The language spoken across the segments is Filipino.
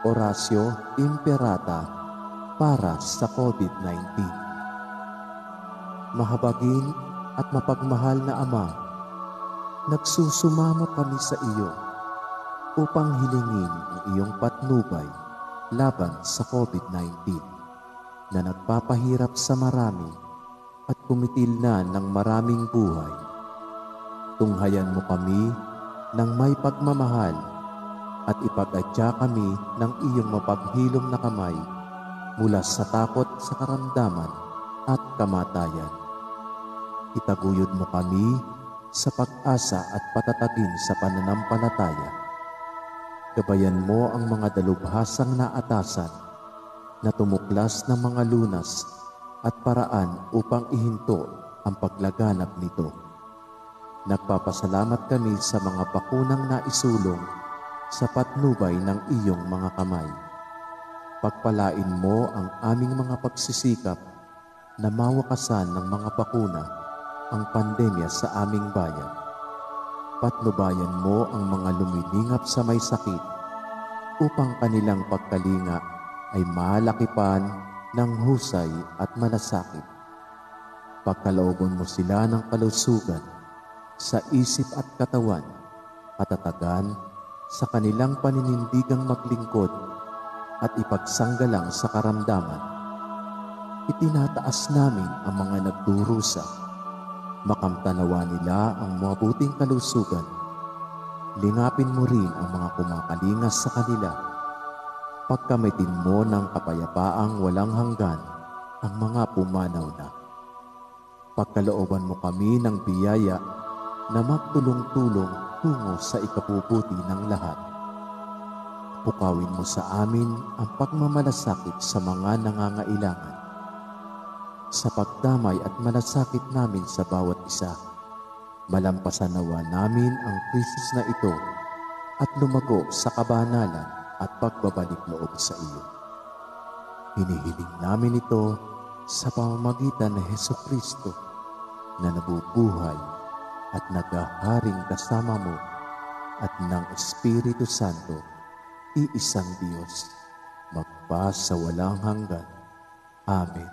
Oratio Imperata para sa COVID-19. Mahabagin at mapagmahal na Ama, nagsusumamo kami sa iyo upang hilingin ang iyong patnubay laban sa COVID-19 na nagpapahirap sa marami at kumitil na ng maraming buhay. Tunghayan mo kami ng may pagmamahal at ipag-adya kami ng iyong mapaghilom na kamay mula sa takot sa karamdaman at kamatayan. Itaguyod mo kami sa pag-asa at patatagin sa pananampalataya. Gabayan mo ang mga dalubhasang naatasan na tumuklas ng mga lunas at paraan upang ihinto ang paglaganap nito. Nagpapasalamat kami sa mga bakunang naisulong sa patnubay ng iyong mga kamay. Pagpalain mo ang aming mga pagsisikap na mawakasan ng mga bakuna ang pandemya sa aming bayan. Patnubayan mo ang mga lumilingap sa may sakit upang kanilang pagkalinga ay malakipan ng husay at malasakit. Pagkalooban mo sila ng kalusugan sa isip at katawan, katatagan sa kanilang paninindigang maglingkod at ipagsanggalang sa karamdaman. Itinataas namin ang mga nagdurusa. Makamtanawa nila ang mabuting kalusugan. Lingapin mo rin ang mga kumakalingas sa kanila. Pagkamitin mo ng kapayapaang walang hanggan ang mga pumanaw na. Pagkalooban mo kami ng biyaya na magtulong-tulong tungo sa ikabubuti ng lahat. Pukawin mo sa amin ang pagmamalasakit sa mga nangangailangan. Sa pagdamay at malasakit namin sa bawat isa, malampasan nawa namin ang krisis na ito at lumago sa kabanalan at pagbabalik loob sa iyo. Hinihiling namin ito sa pamamagitan ng Hesukristo na nabubuhay at naghaharing kasama mo at ng Espiritu Santo, iisang Diyos, magpa sa walang hanggan. Amen.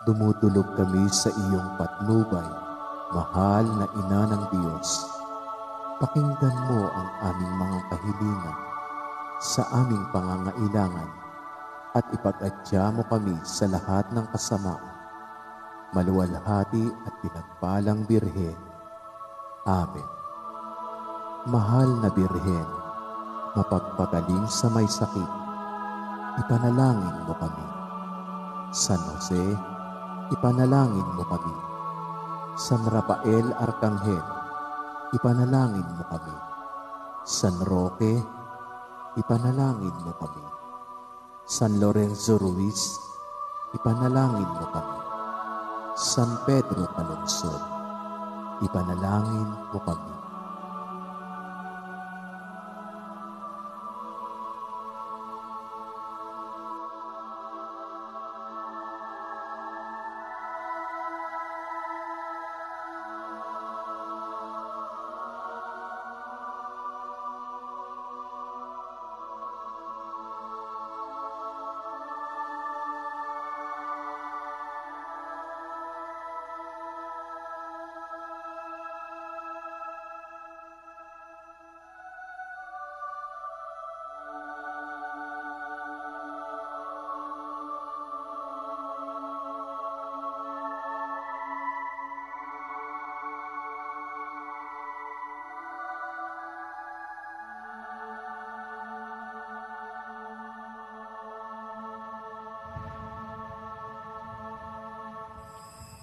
Dumudulog kami sa iyong patnubay, mahal na Ina ng Diyos. Pakinggan mo ang aming mga kahilingan sa aming pangangailangan at ipag-adya mo kami sa lahat ng kasamaan. Maluwalhati at pinagpalang Birhen. Amen. Mahal na Birhen, mapagpagaling sa may sakit, ipanalangin mo kami. San Jose, ipanalangin mo kami. San Rafael Arcangel, ipanalangin mo kami. San Roque, ipanalangin mo kami. San Lorenzo Ruiz, ipanalangin mo kami. San Pedro Calungsod, ipanalangin mo kami.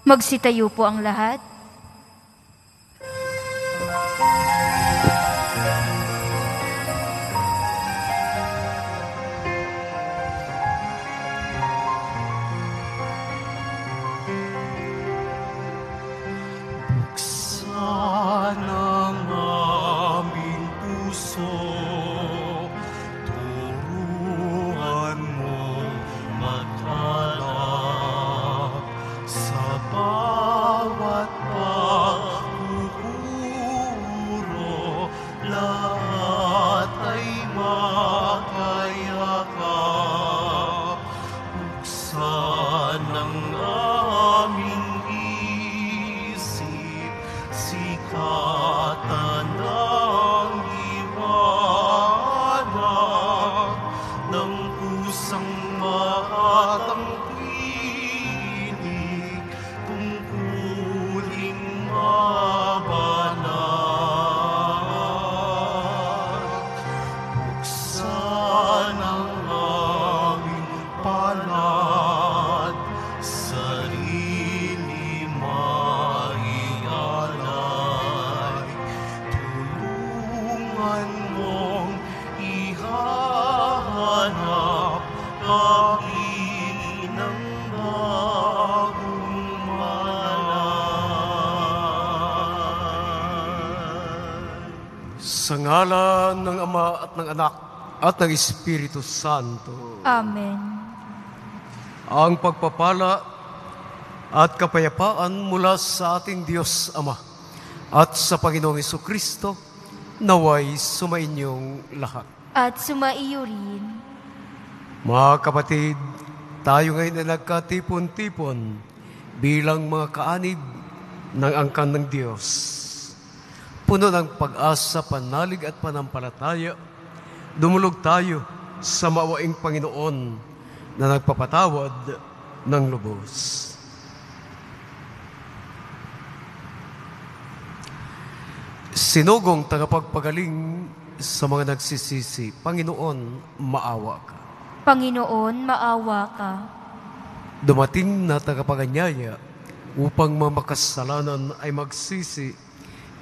Magsitayo po ang lahat. Buksan ang aming puso, turuan mong maghanap sa bawat Sa ngalan ng Ama at ng Anak at ng Espiritu Santo. Amen. Ang pagpapala at kapayapaan mula sa ating Diyos Ama at sa Panginoong Jesucristo naway sumainyong lahat. At sumaiyo rin. Mga kapatid, tayo ngayon ay nagkatipon-tipon bilang mga kaanib ng angkan ng Diyos. Puno ng pag-asa, panalig at panampalataya, dumulog tayo sa maawaing Panginoon na nagpapatawad ng lubos. Sinugong tagapagpagaling sa mga nagsisisi, Panginoon, maawa ka. Panginoon, maawa ka. Dumating na tagapaganyaya upang mamakasalanan ay magsisi,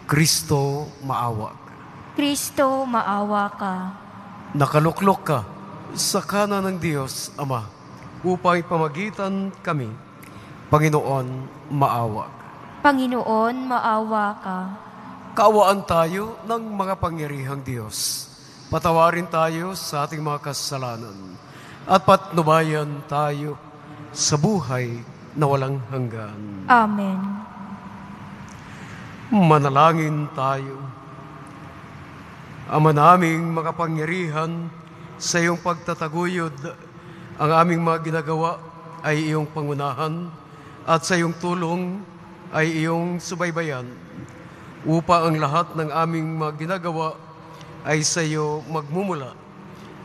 Kristo, maawa ka. Kristo, maawa ka. Nakaluklok ka sa kanan ng Diyos, Ama, upang ipamagitan kami. Panginoon, maawa ka. Panginoon, maawa ka. Kaawaan tayo ng mga pangyarihang Diyos. Patawarin tayo sa ating mga kasalanan at patnubayan tayo sa buhay na walang hanggan. Amen. Manalangin tayo. Ama naming makapangyarihan, sa iyong pagtataguyod, ang aming mga ginagawa ay iyong pangunahan at sa iyong tulong ay iyong subaybayan upang ang lahat ng aming mga ginagawa ay sa iyo magmumula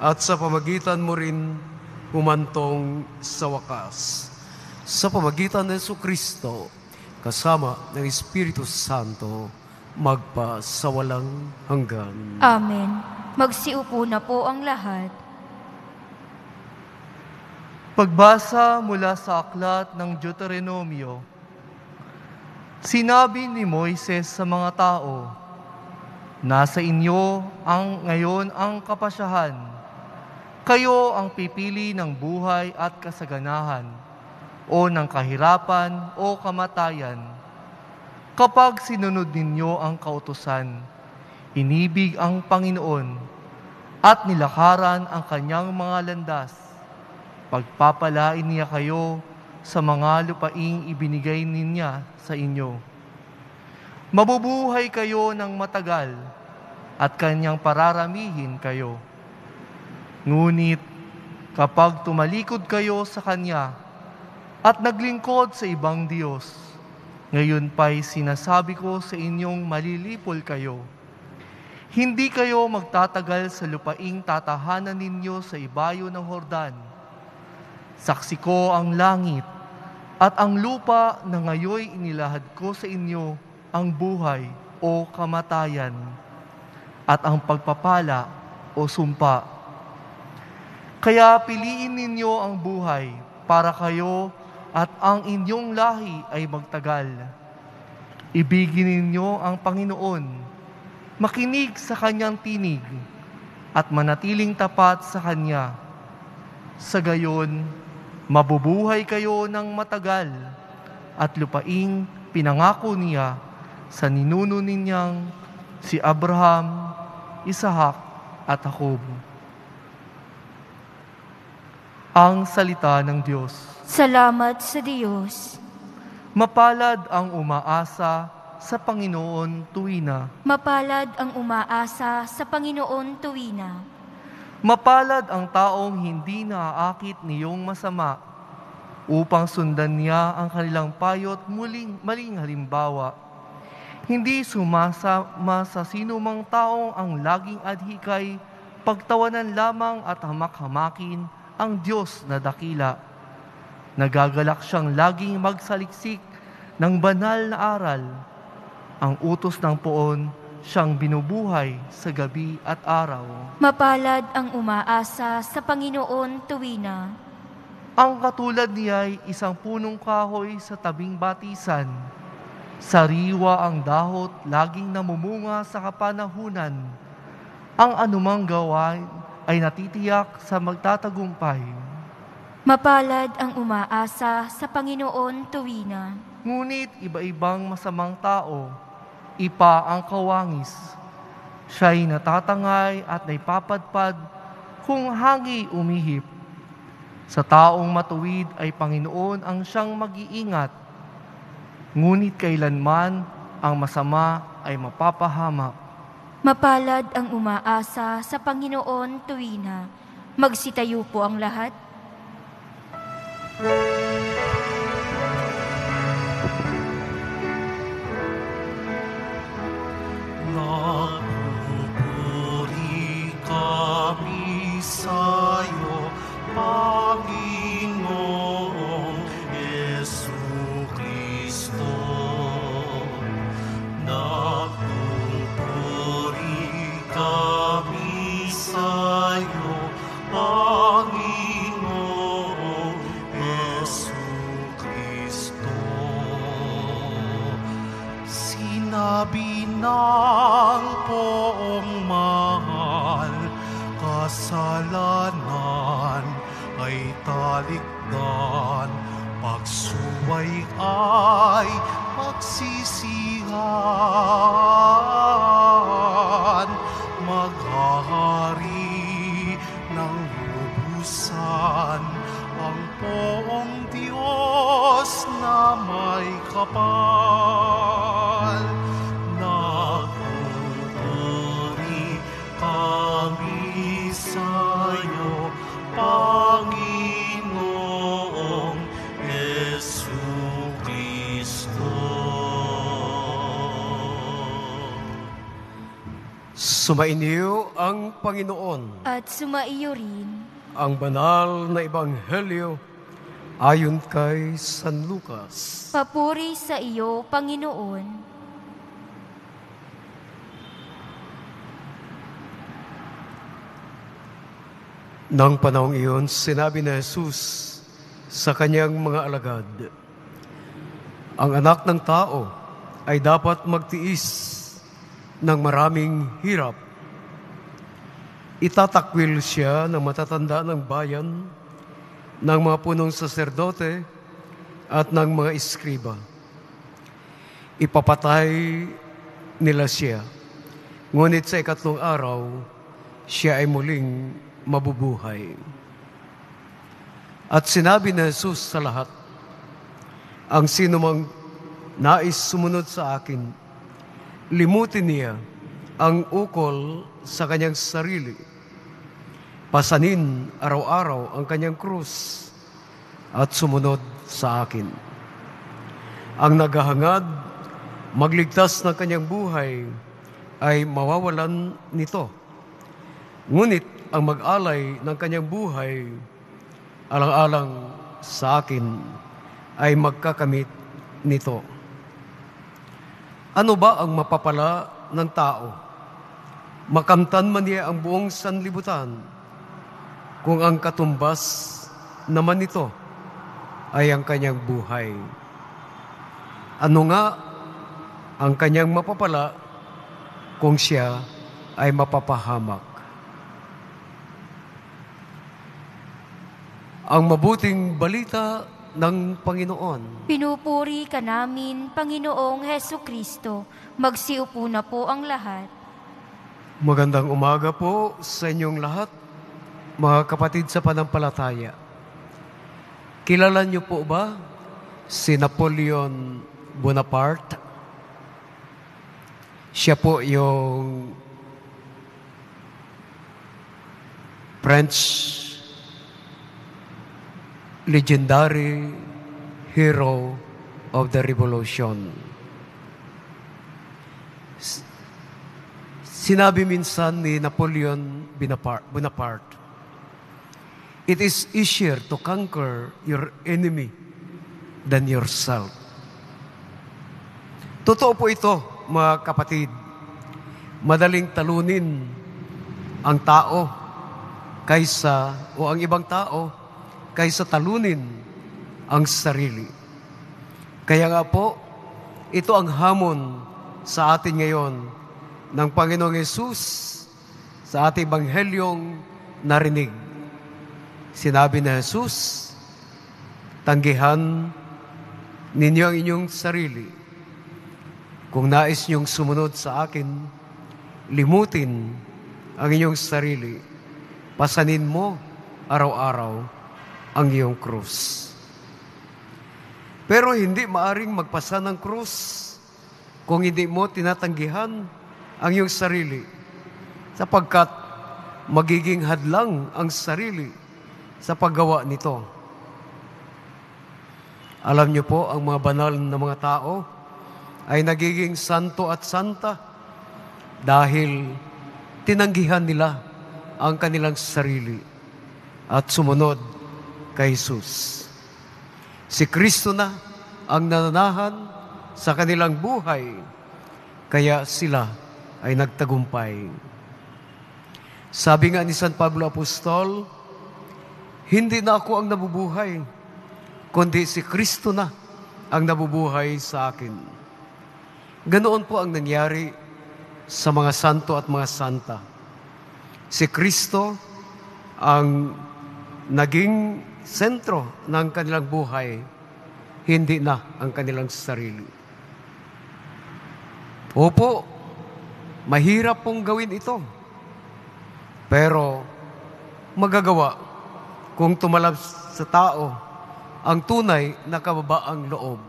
at sa pamagitan mo rin humantong sa wakas. Sa pamagitan ng Jesucristo, kasama ng Espiritu Santo, magpasawalang hanggan. Amen. Magsiupo na po ang lahat. Pagbasa mula sa aklat ng Deuteronomio. Sinabi ni Moises sa mga tao, nasa inyo ngayon ang kapasyahan. Kayo ang pipili ng buhay at kasaganahan, o ng kahirapan o kamatayan. Kapag sinunod ninyo ang kautusan, inibig ang Panginoon, at nilakaran ang kanyang mga landas, pagpapalain niya kayo sa mga lupaing ibinigay niya sa inyo. Mabubuhay kayo ng matagal, at kanyang pararamihin kayo. Ngunit kapag tumalikod kayo sa kanya at naglingkod sa ibang Diyos, ngayon pa'y sinasabi ko sa inyong malilipol kayo. Hindi kayo magtatagal sa lupaing tatahanan ninyo sa ibayo ng Hordan. Saksi ko ang langit at ang lupa na ngayoy inilahad ko sa inyo ang buhay o kamatayan at ang pagpapala o sumpa. Kaya piliin ninyo ang buhay para kayo at ang inyong lahi ay magtagal. Ibigin ninyo ang Panginoon, makinig sa kanyang tinig, at manatiling tapat sa kanya. Sa gayon, mabubuhay kayo ng matagal, at lupaing pinangako niya sa ninuno ninyang si Abraham, Isaac, at Jacob. Ang salita ng Diyos. Salamat sa Diyos. Mapalad ang umaasa sa Panginoon tuwina. Mapalad ang umaasa sa Panginoon tuwina. Mapalad ang taong hindi naaakit niyong masama, upang sundan niya ang kanilang payo't maling halimbawa. Hindi sumasama sa sinumang taong ang laging adhikay, pagtawanan lamang at hamak-hamakin ang Diyos na dakila. Nagagalak siyang laging magsaliksik ng banal na aral. Ang utos ng poon siyang binubuhay sa gabi at araw. Mapalad ang umaasa sa Panginoon tuwina. Ang katulad niya ay isang punong kahoy sa tabing batisan. Sariwa ang dahot, laging namumunga sa kapanahunan. Ang anumang gawain ay natitiyak sa magtatagumpay. Mapalad ang umaasa sa Panginoon tuwina. Ngunit iba-ibang masamang tao, ipa ang kawangis. Siya'y natatangay at naipapadpad kung hangi umihip. Sa taong matuwid ay Panginoon ang siyang mag-iingat, ngunit kailanman ang masama ay mapapahamak. Mapalad ang umaasa sa Panginoon tuwina. Magsitayo po ang lahat. Nagpupuri kami sa'yo, Panginoong Jesucristo. Nagpupuri kami sa'yo, Panginoong Jesucristo. Sinabi ng poong mahal, kasalanan ay talikdan, pagsuway ay magsisihan, maghahari ng lubusan ang poong Diyos na may kapal. Nagpupuri kami sa'yo, Panginoong Jesucristo. Sumainyo ang Panginoon. At sumaiyo rin. Ang banal na ebanghelyo ayon kay San Lucas. Papuri sa iyo, Panginoon. Nang panahong iyon, sinabi ni Jesus sa kanyang mga alagad, ang anak ng tao ay dapat magtiis ng maraming hirap. Itatakwil siya ng matatanda ng bayan, ng mga punong saserdote at ng mga iskriba. Ipapatay nila siya, ngunit sa ikatlong araw, siya ay muling mabubuhay. At sinabi ni Jesus sa lahat, ang sinumang nais sumunod sa akin, limutin niya ang ukol sa kanyang sarili, pasanin araw-araw ang kanyang krus, at sumunod sa akin. Ang naghahangad, magligtas ng kanyang buhay, ay mawawalan nito. Ngunit ang mag-alay ng kanyang buhay, alang-alang sa akin, ay magkakamit nito. Ano ba ang mapapala ng tao? Makamtan man niya ang buong sanlibutan, kung ang katumbas naman nito ay ang kanyang buhay. Ano nga ang kanyang mapapala kung siya ay mapapahamak? Ang mabuting balita ng Panginoon. Pinupuri ka namin, Panginoong Hesukristo. Magsiupo na po ang lahat. Magandang umaga po sa inyong lahat, mga kapatid sa panampalataya. Kilala niyo po ba si Napoleon Bonaparte? Siya po yung French legendary hero of the Revolution. Sinabi minsan ni Napoleon Bonaparte, it is easier to conquer your enemy than yourself. Totoo po ito, mga kapatid. Madaling talunin ang tao o ang ibang tao kaysa talunin ang sarili. Kaya nga po, ito ang hamon sa atin ngayon ng Panginoong Hesus sa ating Ebanghelyong narinig. Sinabi ni Jesus, tanggihan ninyo ang inyong sarili. Kung nais niyong sumunod sa akin, limutin ang inyong sarili. Pasanin mo araw-araw ang iyong krus. Pero hindi maaring magpasan ng krus kung hindi mo tinatanggihan ang iyong sarili, sapagkat magiging hadlang ang sarili sa paggawa nito. Alam niyo po, ang mga banal na mga tao ay nagiging santo at santa dahil tinanggihan nila ang kanilang sarili at sumunod kay Jesus. Si Kristo na ang nananahan sa kanilang buhay, kaya sila ay nagtagumpay. Sabi nga ni San Pablo Apostol, hindi na ako ang nabubuhay, kundi si Kristo na ang nabubuhay sa akin. Ganoon po ang nangyari sa mga santo at mga santa. Si Kristo ang naging sentro ng kanilang buhay, hindi na ang kanilang sarili. Opo, mahirap pong gawin ito. Pero magagawa kung tumalab sa tao ang tunay na kababaang loob.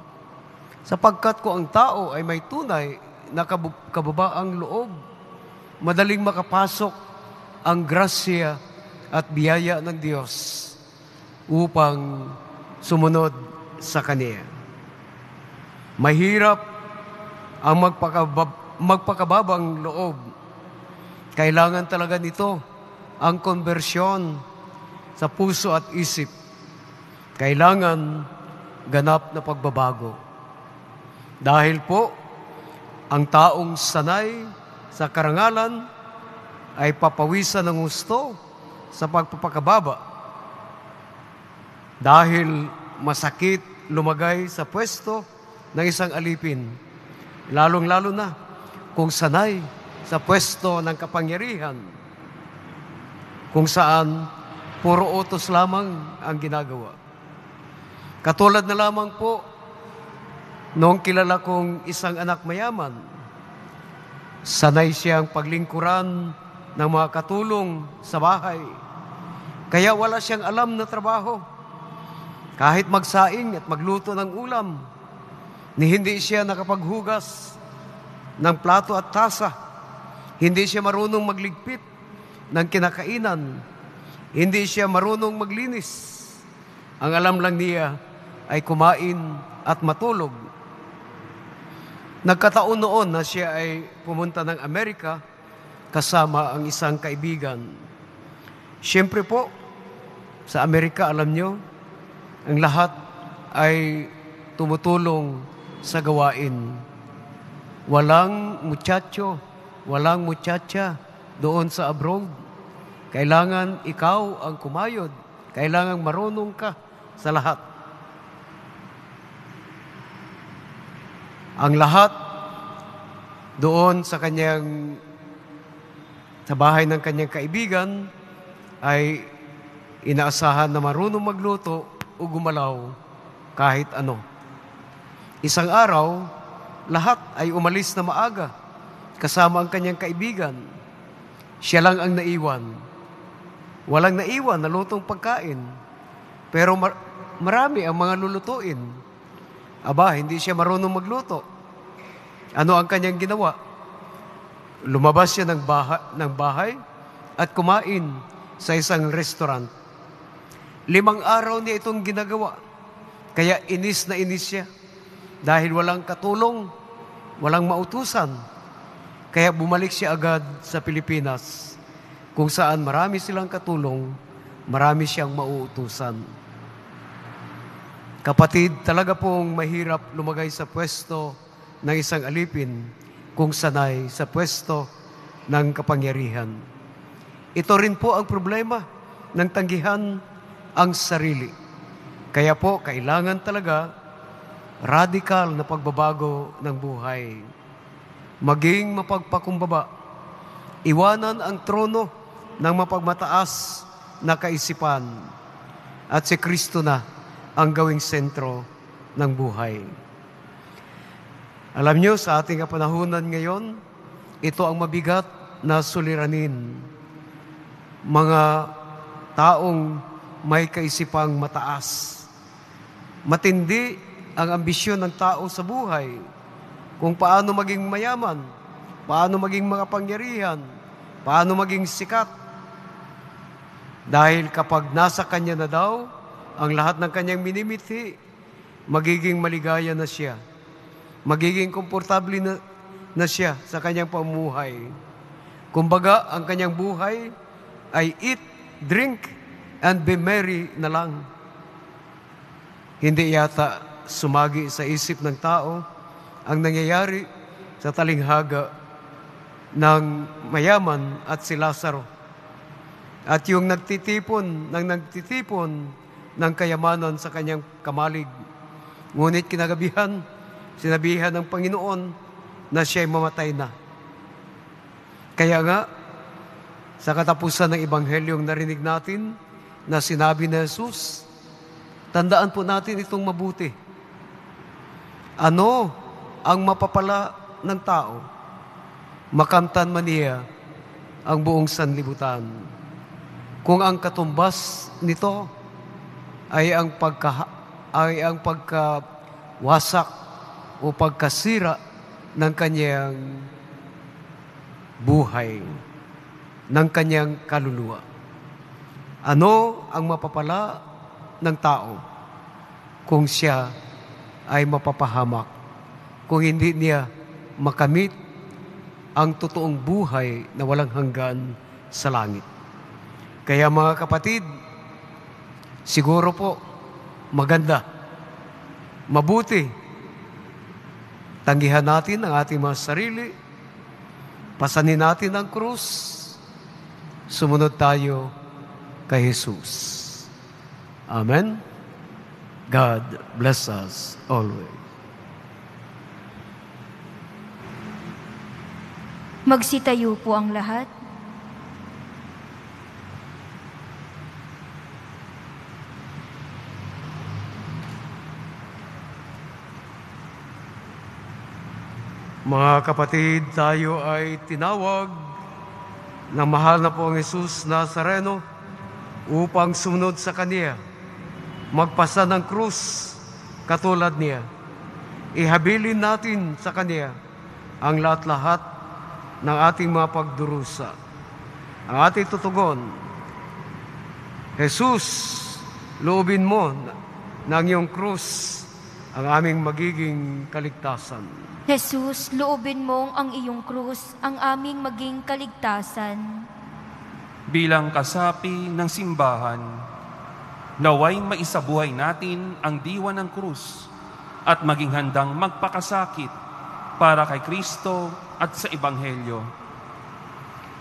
Sapagkat kung ang tao ay may tunay na kababaang loob, madaling makapasok ang grasya at biyaya ng Diyos upang sumunod sa Kanya. Mahirap ang magpakababang loob. Kailangan talaga nito ang konbersyon sa puso at isip. Kailangan ganap na pagbabago. Dahil po, ang taong sanay sa karangalan ay papawisan ng gusto sa pagpapakababa. Dahil masakit lumagay sa pwesto ng isang alipin, lalong-lalo na kung sanay sa pwesto ng kapangyarihan, kung saan puro utos lamang ang ginagawa. Katulad na lamang po noong kilala kong isang anak mayaman, sanay siyang paglingkuran ng mga katulong sa bahay, kaya wala siyang alam na trabaho. Kahit magsaing at magluto ng ulam, ni hindi siya nakapaghugas ng plato at tasa, hindi siya marunong magligpit ng kinakainan, hindi siya marunong maglinis. Ang alam lang niya ay kumain at matulog. Nagkataon noon na siya ay pumunta ng Amerika kasama ang isang kaibigan. Siyempre po, sa Amerika, alam nyo, ang lahat ay tumutulong sa gawain. Walang muchacho, walang muchacha doon sa abroad. Kailangan ikaw ang kumayod. Kailangan marunong ka sa lahat. Ang lahat doon sa bahay ng kanyang kaibigan ay inaasahan na marunong magluto o gumalaw kahit ano. Isang araw, lahat ay umalis na maaga kasama ang kanyang kaibigan. Siya lang ang naiwan. Walang naiwan na lutong pagkain. Pero marami ang mga lulutuin. Aba, hindi siya marunong magluto. Ano ang kanyang ginawa? Lumabas siya ng bahay at kumain sa isang restaurant. 5 araw niya itong ginagawa. Kaya inis na inis siya. Dahil walang katulong, walang mautusan. Kaya bumalik siya agad sa Pilipinas, kung saan marami silang katulong, marami siyang mauutusan. Kapatid, talaga pong mahirap lumagay sa pwesto ng isang alipin kung sanay sa pwesto ng kapangyarihan. Ito rin po ang problema ng tanggihan ang sarili. Kaya po, kailangan talaga radikal na pagbabago ng buhay. Maging mapagpakumbaba. Iwanan ang trono ng mapagmataas na kaisipan. At si Kristo na ang gawing sentro ng buhay. Alam nyo, sa ating kapanahunan ngayon, ito ang mabigat na suliranin, mga taong may kaisipang mataas. Matindi ang ambisyon ng tao sa buhay, kung paano maging mayaman, paano maging makapangyarihan, paano maging sikat. Dahil kapag nasa kanya na daw ang lahat ng kanyang minimithi, magiging maligaya na siya. Magiging komportable na siya sa kanyang pamumuhay. Kumbaga, ang kanyang buhay ay eat, drink, and be merry na lang. Hindi yata sumagi sa isip ng tao ang nangyayari sa talinghaga ng mayaman at si Lazaro. At yung nagtitipon ng kayamanan sa kanyang kamalig. Ngunit kinagabihan, sinabihan ng Panginoon na siya'y mamatay na. Kaya nga, sa katapusan ng Ebanghelyong narinig natin na sinabi ni Jesus, tandaan po natin itong mabuti. Ano ang mapapala ng tao? Makamtan man niya ang buong sanlibutan. Kung ang katumbas nito ay ang pagkawasak o pagkasira ng kanyang buhay, ng kanyang kaluluwa. Ano ang mapapala ng tao kung siya ay mapapahamak, kung hindi niya makamit ang totoong buhay na walang hanggan sa langit? Kaya mga kapatid, siguro po maganda, mabuti, tanggihan natin ang ating mga sarili, pasanin natin ang krus, sumunod tayo kay Jesus. Amen. God bless us always. Magsitayo po ang lahat. Mga kapatid, tayo ay tinawag ng mahal na poong Jesus Nazareno upang sumunod sa Kanya, magpasa ng krus katulad niya. Ihabilin natin sa Kanya ang lahat-lahat ng ating mga pagdurusa. Ang ating tutugon, Jesus, loobin mo ng iyong krus ang aming magiging kaligtasan. Jesus, loobin mong ang iyong krus ang aming maging kaligtasan. Bilang kasapi ng simbahan, naway maisabuhay natin ang diwa ng krus at maging handang magpakasakit para kay Kristo at sa Ebanghelyo.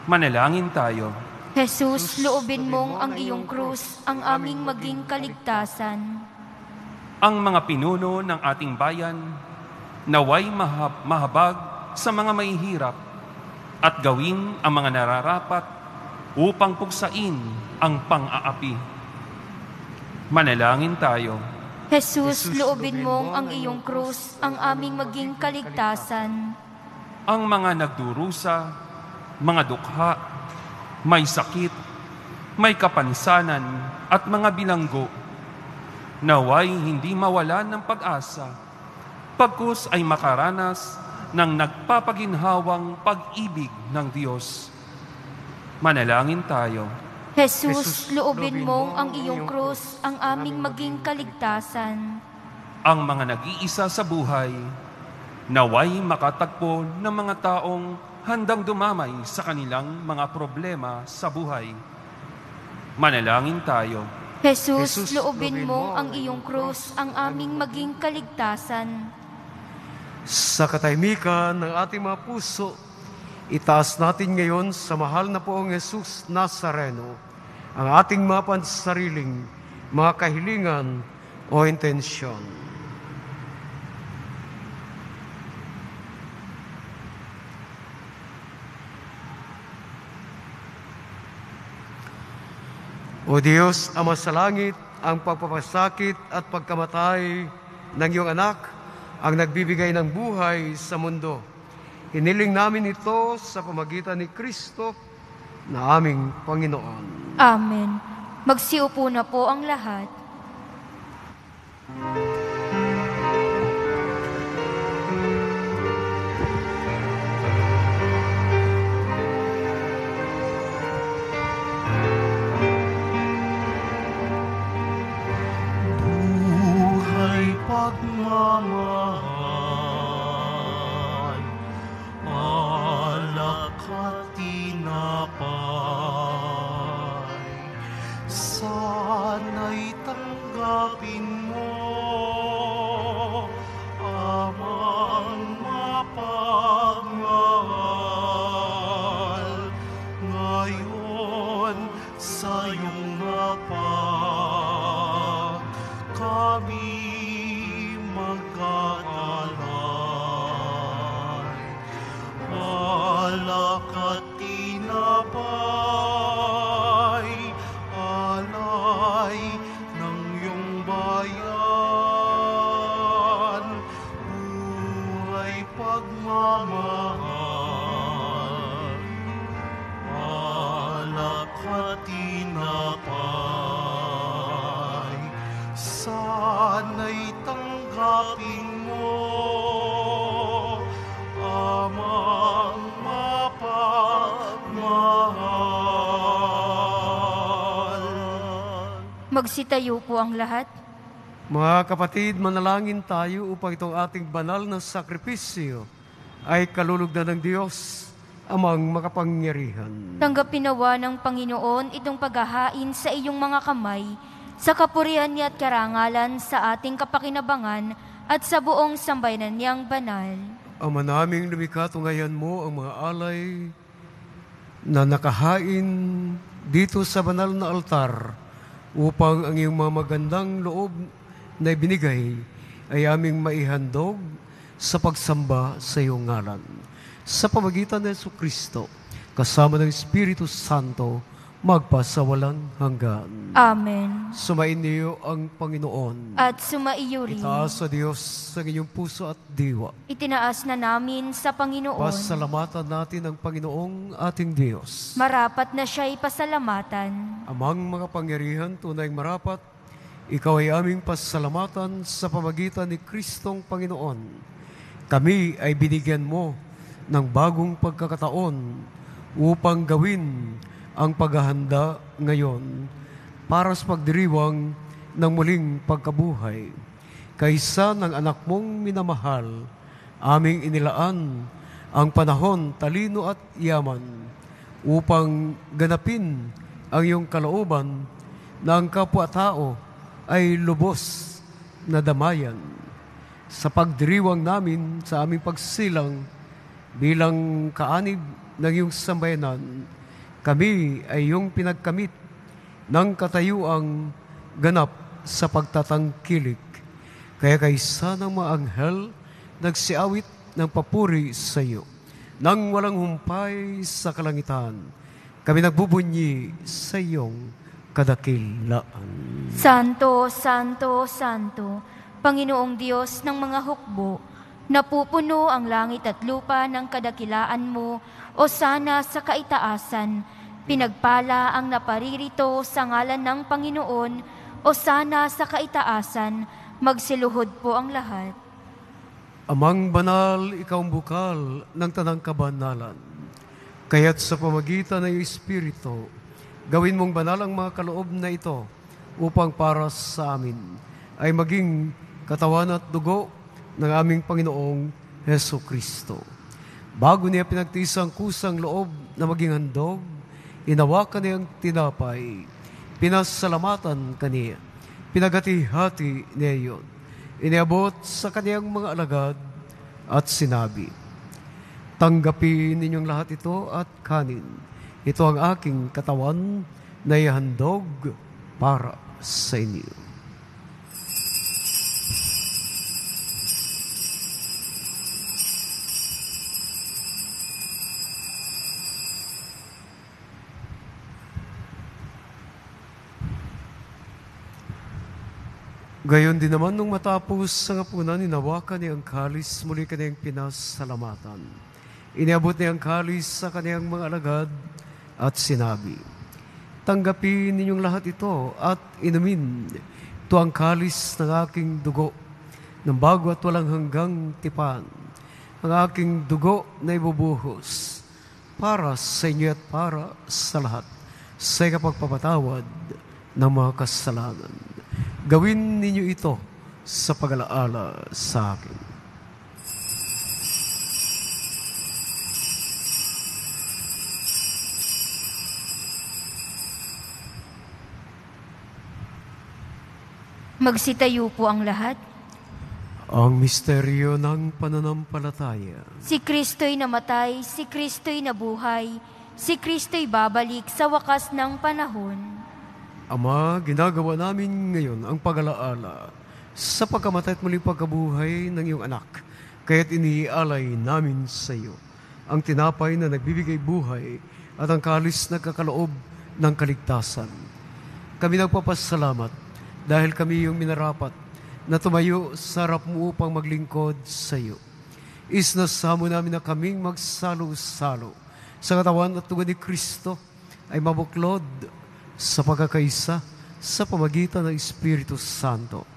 Manalangin tayo. Jesus, loobin mong ang iyong krus ang aming maging kaligtasan. Ang mga pinuno ng ating bayan, naway mahabag sa mga mahihirap at gawin ang mga nararapat upang pugsain ang pang-aapi. Manalangin tayo. Jesus, loobin mong ang iyong krus ang aming maging kaligtasan. Ang mga nagdurusa, mga dukha, may sakit, may kapansanan at mga bilanggo, naway hindi mawalan ng pag-asa, pagkus ay makaranas ng nagpapaginhawang pag-ibig ng Diyos. Manalangin tayo. Jesus, loobin mong ang iyong krus ang aming maging kaligtasan. Ang mga nag-iisa sa buhay, naway makatagpo ng mga taong handang dumamay sa kanilang mga problema sa buhay. Manalangin tayo. Jesus, loobin mong ang iyong krus ang aming maging kaligtasan. Sa katahimikan ng ating mga puso, itaas natin ngayon sa mahal na poong Jesus Nazareno ang ating mga pansariling, mga kahilingan o intensyon. O Diyos, Ama sa langit, ang pagpapasakit at pagkamatay ng iyong anak ang nagbibigay ng buhay sa mundo. Hiniling namin ito sa pamagitan ni Kristo na aming Panginoon. Amen. Magsiupo na po ang lahat. Buhay pagmamahal, alak at tinapay, sana'y tanggapin mo, amang mapagmahal, ngayon sa iyong napak, kami magkaalay, alak at tinapay, alay ng iyong bayan, buhay pagmamahal, alak at tinapay, sana'y tanggapin mo, amang mapagmahal. Magsitayo po ang lahat. Mga kapatid, manalangin tayo upang itong ating banal na sakripisyo ay kalulugdan ng Diyos, amang makapangyarihan. Tanggapin nawa ng Panginoon itong paghahain sa iyong mga kamay, sa kapurihan niya at karangalan sa ating kapakinabangan at sa buong sambayanan niyang banal. Ama naming lumikha, tunghayan mo ang mga alay na nakahain dito sa banal na altar upang ang iyong mga magandang loob na ibinigay ay aming maihandog sa pagsamba sa iyong ngalan. Sa pamagitan ng Jesucristo, kasama ng Espiritu Santo, magpasawalang hanggan. Amen. Sumain niyo ang Panginoon. At sumaiyo rin. Itaas sa Diyos sa inyong puso at diwa. Itinaas na namin sa Panginoon. Pasalamatan natin ang Panginoong ating Diyos. Marapat na siya'y pasalamatan. Amang makapangyarihan, tunay marapat, ikaw ay aming pasalamatan sa pamagitan ni Kristong Panginoon. Kami ay binigyan mo ng bagong pagkakataon upang gawin ang paghahanda ngayon para sa pagdiriwang ng muling pagkabuhay. Kaysa ng anak mong minamahal, aming inilaan ang panahon, talino at yaman upang ganapin ang iyong kalooban na ang kapwa-tao ay lubos na damayan. Sa pagdiriwang namin sa aming pagsilang bilang kaanib ng iyong sambayanan, kami ay iyong pinagkamit ng katayuang ganap sa pagtatangkilik. Kaya kaysa ng mga anghel, nagsiawit ng papuri sa iyo. Nang walang humpay sa kalangitan, kami nagbubunyi sa iyong kadakilaan. Santo, Santo, Santo, Panginoong Diyos ng mga hukbo, napupuno ang langit at lupa ng kadakilaan mo, o sana sa kaitaasan, pinagpala ang naparirito sa ngalan ng Panginoon, o sana sa kaitaasan, magsiluhod po ang lahat. Amang banal, ikaw ang bukal ng tanang kabanalan. Kaya't sa pamagitan ng Espiritu, gawin mong banal ang mga kaloob na ito upang para sa amin ay maging katawan at dugo ng aming Panginoong Jesucristo. Bago niya pinagtiis ang kusang loob na maging handog, inawakan niya ang tinapay, pinasalamatan kaniya, pinagati-hati niya iyon, iniabot sa kaniyang mga alagad at sinabi, tanggapin ninyong lahat ito at kanin. Ito ang aking katawan na ihandog para sa inyo. Gayon din naman nung matapos sa ngapunan, inawakan niya ang kalis, muli kaniyang pinasalamatan. Iniabot niya ang kalis sa kaniyang mga alagad at sinabi, "Tanggapin ninyong lahat ito at inumin. Ito ang kalis ng aking dugo, ng bago at walang hanggang tipan, ang aking dugo na ibubuhos para sa inyo at para sa lahat, sa kapagpapatawad ng mga kasalanan. Gawin ninyo ito sa pag-alaala sa akin." Magsitayo po ang lahat. Ang misteryo ng pananampalataya. Si Kristo'y namatay, si Kristo'y nabuhay, si Kristo'y babalik sa wakas ng panahon. Ama, ginagawa namin ngayon ang pag-alaala sa pagkamatay at muling pagkabuhay ng iyong anak. Kaya't iniaalay namin sa iyo ang tinapay na nagbibigay buhay at ang kalis na kakaloob ng kaligtasan. Kami nagpapasalamat dahil kami yung minarapat na tumayo sa harap mo upang maglingkod sa iyo. Isnasamo namin na kaming magsalo-salo sa katawan at dugo ni Kristo ay mabuklod sa pagkakaisa sa pamagitan ng Espiritu Santo.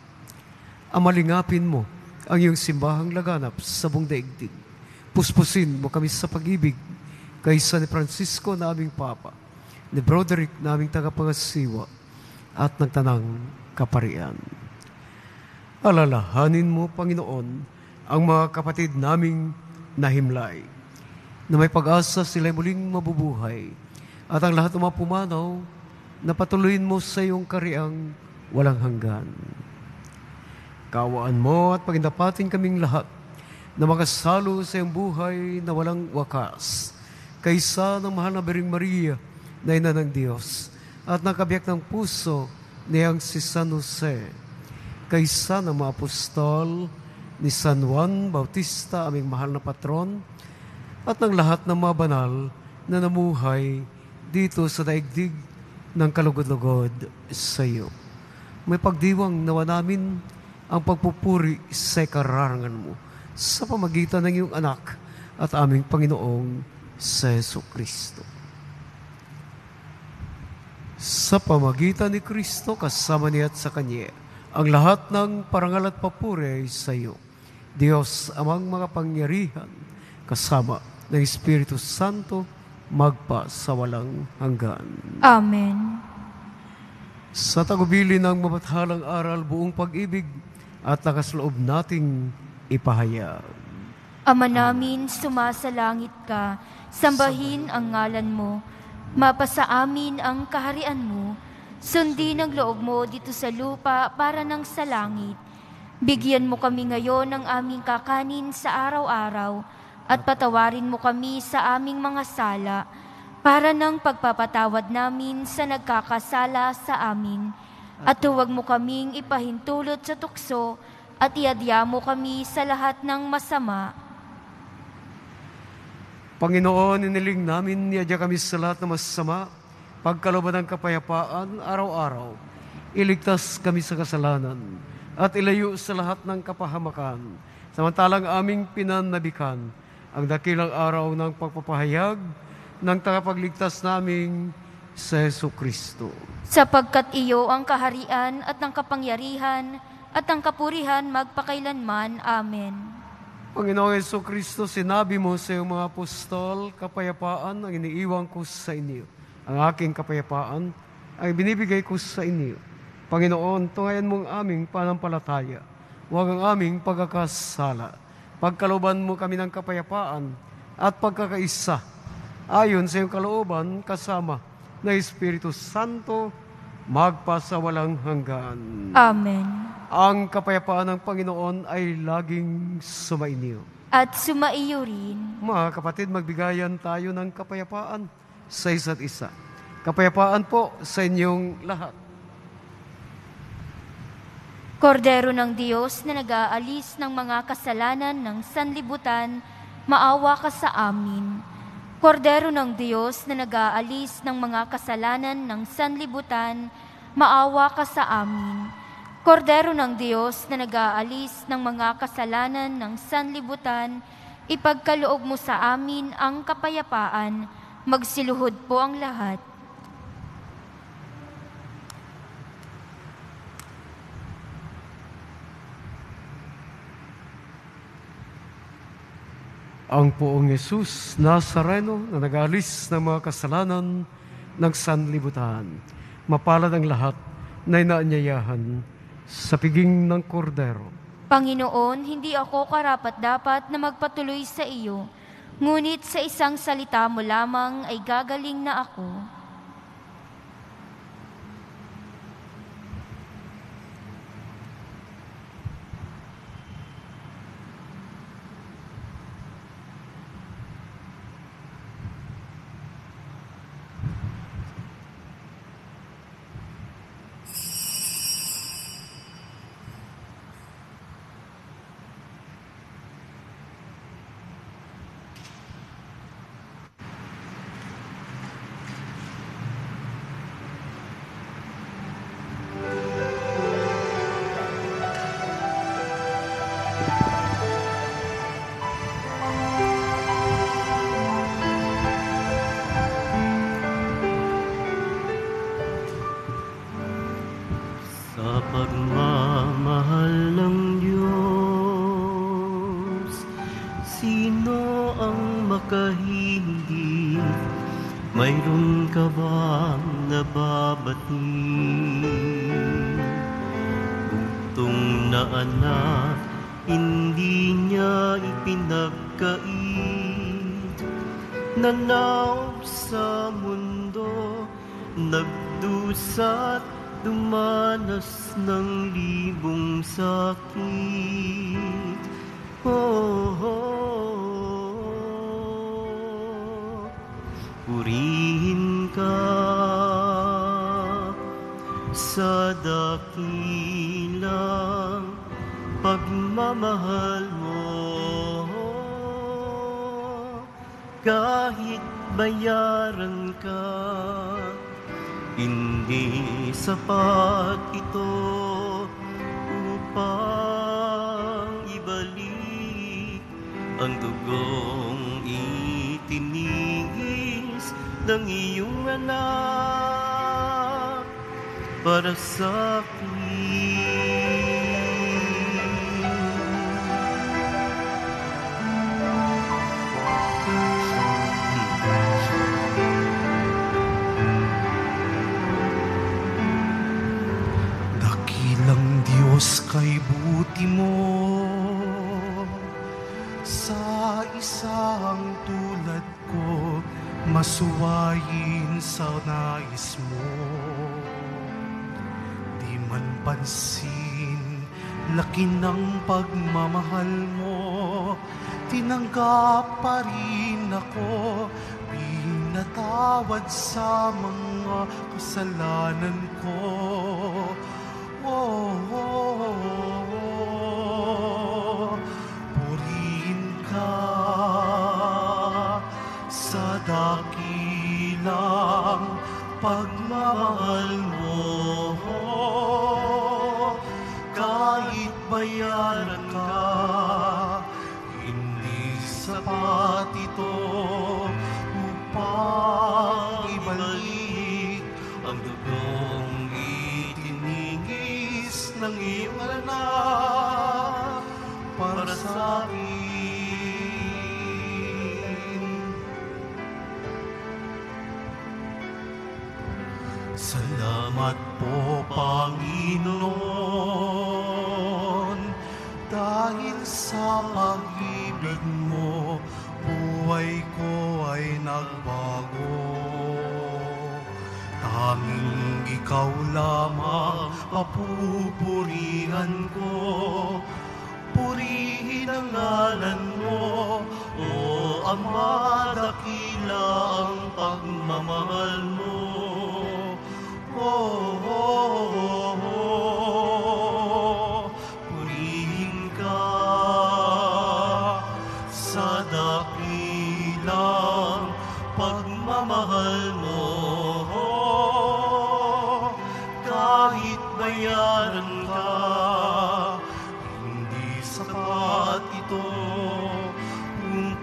Amalingapin mo ang iyong simbahang laganap sa buong daigdig. Puspusin mo kami sa pag-ibig kaysa ni Francisco na aming Papa, ni Broderick na aming tagapangasiwa, at nagtanang kaparian. Alalahanin mo, Panginoon, ang mga kapatid naming nahimlay, na may pag-asa sila'y muling mabubuhay, at ang lahat ng mga pumanaw, na patuloyin mo sa iyong kariang walang hanggan. Kawaan mo at pagindapatin kaming lahat na makasalo sa iyong buhay na walang wakas, kaysa ng mahal na Biring Maria na ina ng Diyos, at nakabiyak ng puso niyang si San Jose, kaysa ng mga apostol ni San Juan Bautista, aming mahal na patron, at ng lahat ng mga banal na namuhay dito sa daigdig ng kalugod-lugod sa iyo. May pagdiwang nawa namin ang pagpupuri sa kararangan mo sa pamagitan ng iyong anak at aming Panginoong sa Jesucristo. Sa pamagitan ni Kristo, kasama niya at sa Kanya, ang lahat ng parangal at papuri ay sa iyo, Diyos amang makapangyarihan, kasama ng Espiritu Santo, magpa sa walang hanggan. Amen. Sa tagubili ng mabathalang aral, buong pag-ibig at nakasloob nating ipahayag. Ama namin, sumasalangit ka, sambahin ang ngalan mo, mapasa amin ang kaharian mo, sundin ang loob mo dito sa lupa para nang sa langit. Bigyan mo kami ngayon ng aming kakanin sa araw-araw at patawarin mo kami sa aming mga sala para nang pagpapatawad namin sa nagkakasala sa amin. At huwag mo kaming ipahintulot sa tukso at iadya mo kami sa lahat ng masama. Panginoon, iniling namin, niadya kami sa lahat ng masama, pagkalooban ng kapayapaan araw-araw. Iligtas kami sa kasalanan at ilayo sa lahat ng kapahamakan, samantalang aming pinanabikan ang dakilang araw ng pagpapahayag ng tagapagligtas naming sa Jesucristo. Sapagkat iyo ang kaharian at ang kapangyarihan at ang kapurihan magpakailanman. Amen. Panginoong Jesucristo, sinabi mo sa iyong mga apostol, kapayapaan ang iniiwan ko sa inyo. Ang aking kapayapaan ay binibigay ko sa inyo. Panginoon, tungayan mong aming panampalataya, huwag ang aming pagkakasala. Pagkalooban mo kami ng kapayapaan at pagkakaisa, ayon sa iyong kalooban kasama na Espiritu Santo, magpa sa walang hanggan. Amen. Ang kapayapaan ng Panginoon ay laging sumainyo. At sumaiyo rin. Mga kapatid, magbigayan tayo ng kapayapaan sa isa't isa. Kapayapaan po sa inyong lahat. Kordero ng Diyos na nag-aalis ng mga kasalanan ng sanlibutan, maawa ka sa amin. Kordero ng Diyos na nag-aalis ng mga kasalanan ng sanlibutan, maawa ka sa amin. Kordero ng Diyos na nag-aalis ng mga kasalanan ng sanlibutan, Ipagkaloob mo sa amin ang kapayapaan, magsiluhod po ang lahat. Ang poong Jesus Nazareno na nag-alis ng mga kasalanan ng sanlibutan. Mapalad ang lahat na inaanyayahan sa piging ng kordero. Panginoon, hindi ako karapat-dapat na magpatuloy sa iyo, ngunit sa isang salita mo lamang ay gagaling na ako. Sa pagmamahal ng Diyos, sino ang makahindi? Mayroon ka bang nababati? Bugtong na anak, hindi niya ipinagkait. Nanaw sa mundo, nagdusat, dumanas ng libong sakit. Purihin ka sa dakilang pagmamahal mo. Kahit bayaran ka, hindi sapat ito upang ibalik ang dugong itinigis ng iyong anak para sa akin. Dakilang Diyos kay buti mo, sa isang tulad ko masuwayin sa nais mo. Di man pansin, laki ng pagmamahal mo, tinanggap pa rin ako, pinatawad sa mga kasalanan ko. Purihin ka sa dakilang pagmamahal mo. Kahit bayaran ka, hindi sapat ito upang ibalik ang dugong itinigis ng iyong anak para sa akin. Salamat po, Panginoon, dahil sa pag-ibig mo, buhay ko ay nagbago. Tanging ikaw lamang papupurihan ko. Purihin ang ngalan mo, O Ama, dakila ang pagmamahal mo. Purihin ka sa dakilang pagmamahal mo. Kahit bayaran ka, hindi sapat ito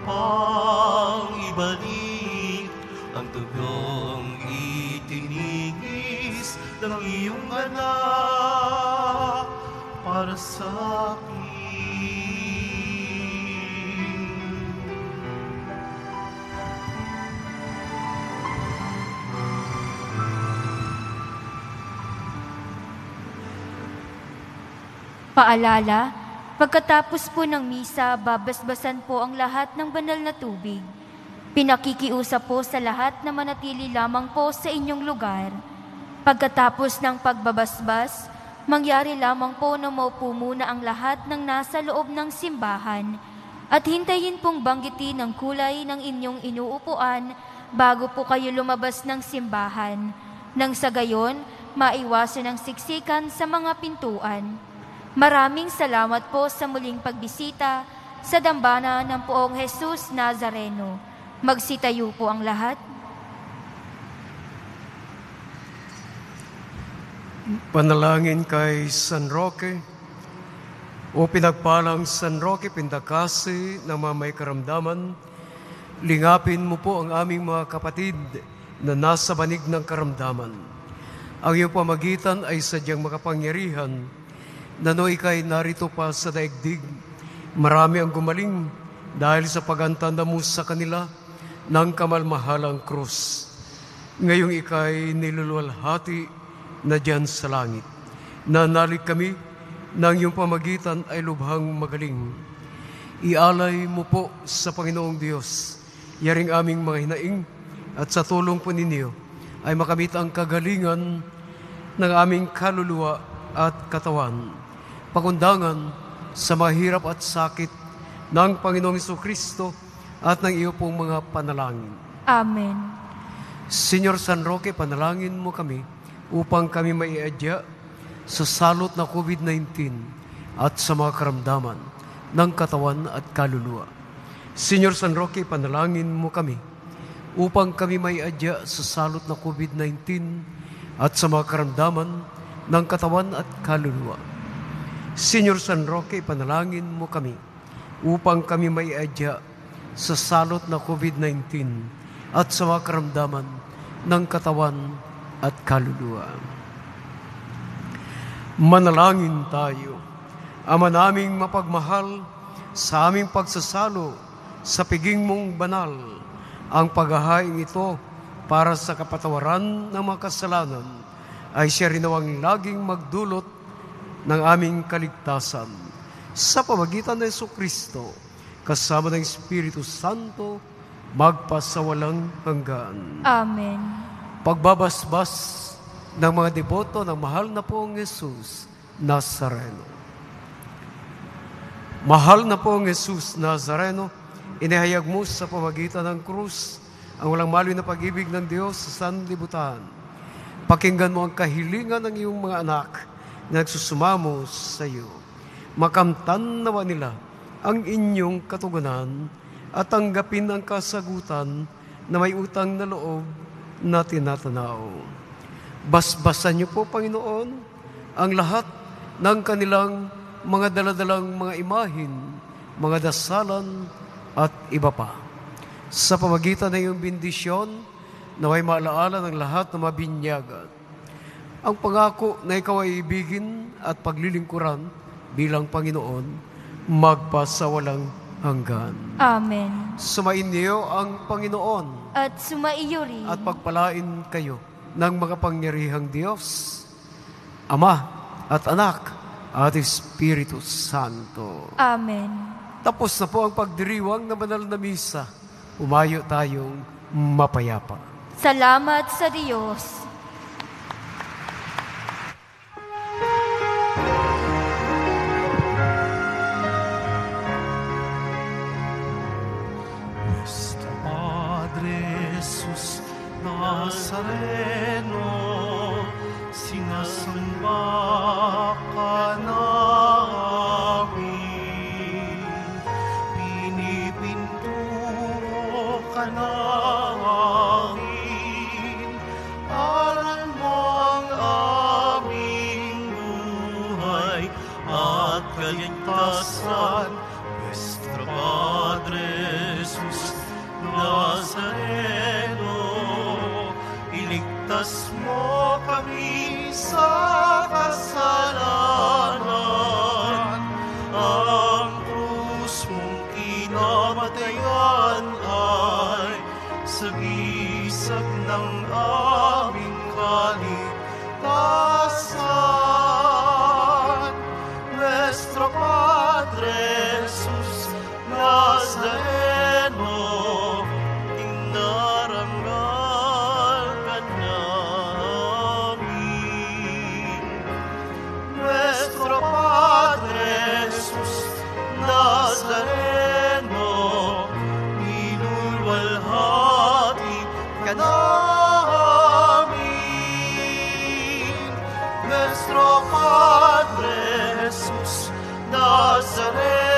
upang ibalik ang dugong itinigis ng iyong anak para sa akin. Paalala, pagkatapos po ng misa, babasbasan po ang lahat ng banal na tubig. Pinakikiusap po sa lahat na manatili lamang po sa inyong lugar. Pagkatapos ng pagbabasbas, mangyari lamang po na maupo muna ang lahat ng nasa loob ng simbahan at hintayin pong banggitin ang kulay ng inyong inuupuan bago po kayo lumabas ng simbahan. Nang sa gayon, maiwasan ang siksikan sa mga pintuan. Maraming salamat po sa muling pagbisita sa dambana ng Poong Jesus Nazareno. Magsitayo po ang lahat. Panalangin kay San Roque. O pinagpalang San Roque Pindakasi na may karamdaman, lingapin mo po ang aming mga kapatid na nasa banig ng karamdaman. Ang iyong pamagitan ay sadyang makapangyarihan na no ika'y narito pa sa daigdig. Marami ang gumaling dahil sa pagantanda mo sa kanila ng kamalmahalang krus. Ngayong ika'y niluluwalhati na diyan sa langit. Nanalig kami ng iyong pamagitan ay lubhang magaling. Ialay mo po sa Panginoong Diyos yaring aming mga hinaing at sa tulong po ninyo ay makamit ang kagalingan ng aming kaluluwa at katawan. Pakundangan sa mahirap at sakit ng Panginoong Jesucristo at ng iyo pong mga panalangin. Amen. Senyor San Roque, panalangin mo kami upang kami maiadya sa salot na COVID-19 at sa mga karamdaman ng katawan at kaluluwa. Senyor San Roque, panalangin mo kami upang kami maiadya sa salot na COVID-19 at sa mga karamdaman ng katawan at kaluluwa. Senyor San Roque, panalangin mo kami upang kami maiadya sa salot na COVID-19 at sa mga karamdaman ng katawan at kaluluwa. Manalangin tayo. Ama naming mapagmahal, sa aming pagsasalo sa piging mong banal, ang paghahain ito para sa kapatawaran ng mga kasalanan ay siya rin nawang laging magdulot ng aming kaligtasan. Sa pamagitan ng Jesucristo, kasama ng Espiritu Santo, magpasawalang hanggan. Amen. Pagbabasbas ng mga deboto ng mahal na Poong Jesus Nazareno. Mahal na Poong Jesus Nazareno, inihayag mo sa pamagitan ng krus ang walang maliw na pag-ibig ng Diyos sa sanlibutan. Pakinggan mo ang kahilingan ng iyong mga anak na nagsusumamo sa iyo. Makamtan nawa nila ang inyong katugunan at tanggapin ang kasagutan na may utang na loob na tinatanaw. Basbasan niyo po, Panginoon, ang lahat ng kanilang mga daladalang mga imahin, mga dasalan at iba pa. Sa pamagitan ng iyong bendisyon, naway maalaala ng lahat na mabinyagan ang pangako na ikaw ay ibigin at paglilingkuran bilang Panginoon, magpasawalang hanggan. Amen. Sumain niyo ang Panginoon At sumaiyo rin. at pagpalain kayo ng makapangyarihang Diyos, Ama at Anak at Espiritu Santo. Amen. Tapos na po ang pagdiriwang na banal na misa. Umayo tayong mapayapa. Salamat sa Diyos. Nuestro Padre Jesus Nazareno, sinasamba ka namin, pinipinturo ka namin, aral mo ang aming buhay at kaligtasan. Nuestro Padre Jesus kamatayan ay sagisag ng aming kaligtasan. Nuestro Padre Jesus Nazareno, inarangal ka namin. Nuestro Padre Jesus Nazareno, inulwalhati ka namin. Nuestro Padre Jesus Nazareno,